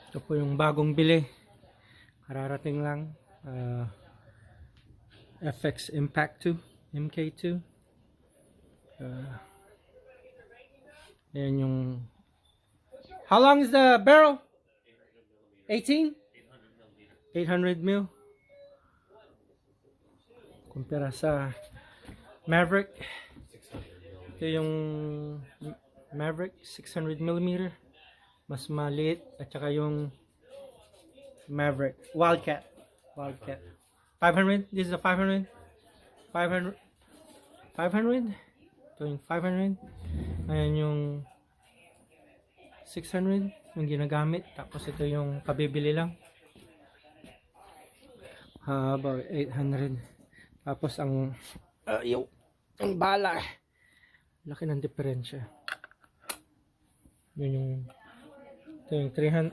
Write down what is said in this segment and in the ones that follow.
Ito po yung bagong bili. Kararating lang. FX Impact 2. MK2. Ayan yung... How long is the barrel? 18? 800 mil. Kumpara sa Maverick. Ito yung Maverick 600 mm. Mas maliit. At saka yung Maverick Wildcat. 500. This is a 500. 500. Ito yung 500. Ayan yung 600 yung ginagamit. Tapos ito yung pabibili lang. About 800. Tapos ang ang bala. Laki ng diferensya. Yun yung ito yung 30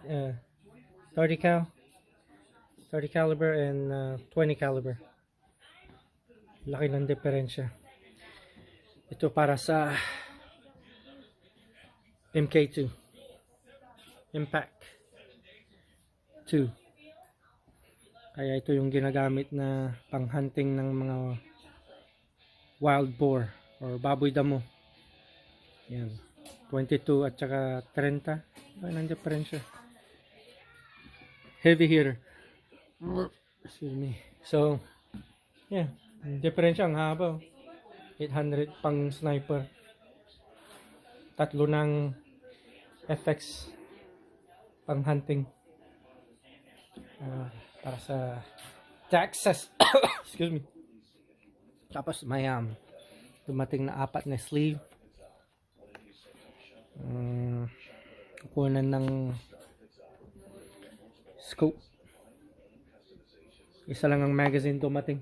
cal. 30 caliber and 20 caliber. Laki ng diferensya. Ito para sa MK2 Impact 2. Kaya ito yung ginagamit na pang-hunting ng mga wild boar or baboy damo. Yan. 22 at saka 30. Ay, nang diferensya. Heavy hitter. Excuse me. So, yeah. Diferensya ang haba. 800 pang sniper. Tatlo ng FX pang hunting. Para sa Texas. Excuse me. Tapos may dumating na 4 na sleeve. Kukunan ng scope. Isa lang ang magazine dumating.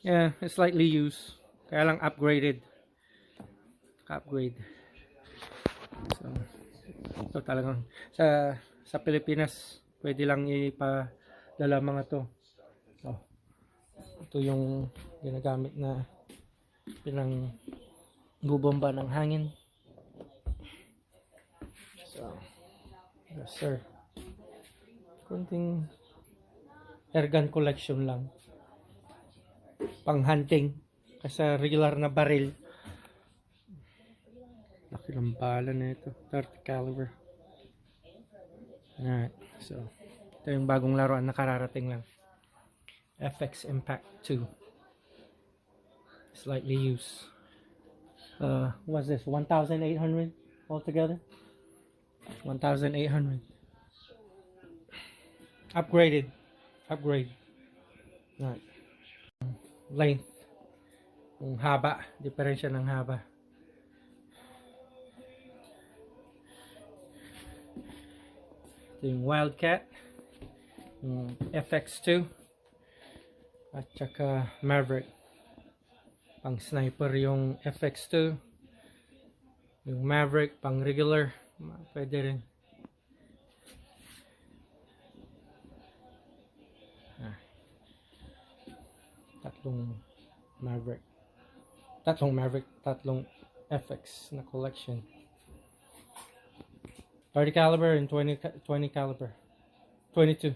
Yeah, it's slightly used. Kaya lang upgraded. Upgrade. So, ito talagang sa Pilipinas pwede lang ipadala mga to. So, ito yung ginagamit na pinang bubomba ng hangin. So, yes sir. Kunting airgun collection lang. Pang hunting. Kasi regular na baril. Laki ng bala na ito. 30 caliber. Alright. So, ito yung bagong laruan na kararating lang. FX Impact 2. Slightly used. What's this? 1,800 altogether? 1,800. Upgraded. Upgrade. Alright. Length. Yung haba. Diferensya ng haba. Ito yung Wildcat. Yung FX2. At saka Maverick. Pang sniper yung FX2. Yung Maverick pang regular. Pwede rin. Tatlong Maverick, tatlong FX na collection. 30 caliber and 20 caliber. 22.